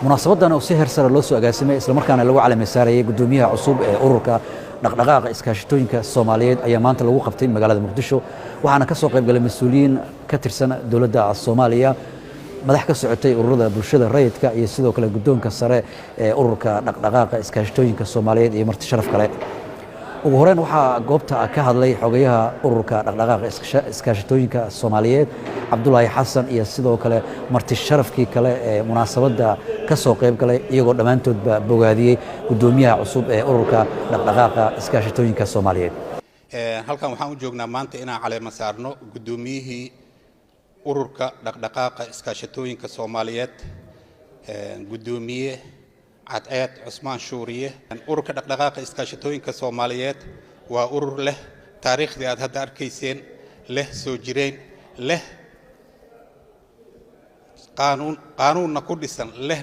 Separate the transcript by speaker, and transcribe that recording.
Speaker 1: munaasabadan oo si heer sare loo soo agaasimay isla markaana lagu calaamay saarayay gudoomiyaha cusub ee ururka dhaqdhaqaaqa iskaashatooyinka Soomaaliyeed ayaa maanta lagu qabtay magaalada Muqdisho waxaana ka soo qayb galay mas'uuliyiin ka tirsan dawladda Soomaaliya madax ka socotay ururada bulshada rayidka iyo sidoo kale gudoonka sare ee ururka dhaqdhaqaaqa iskaashatooyinka Soomaaliyeed iyo marti sharaf kale ugu horeen waxaa goobta ka hadlay xogayaha ururka dhaqdhaqaaqa iskaashatooyinka Soomaaliyeed Cabdullaahi Xasan iyo sidoo kale marti sharafkii kale ee munaasabada ka soo qayb galay iyagoo dhamaantoodba bogaadiyay gudoomiyaha cusub ee ururka dhaqdhaqaaqa iskaashatooyinka Soomaaliyeed
Speaker 2: halkan waxaan u joognaa maanta inaan caleema saarno gudoomiyihii ururka dhaqdhaqaaqa iskaashatooyinka Soomaaliyeed gudoomiye عاد عثمان شورية أورك دقائق إسكاشتوين كصوماليات وأور له تاريخ ذي هذا أركيسين له سوجرين له قانون نقول له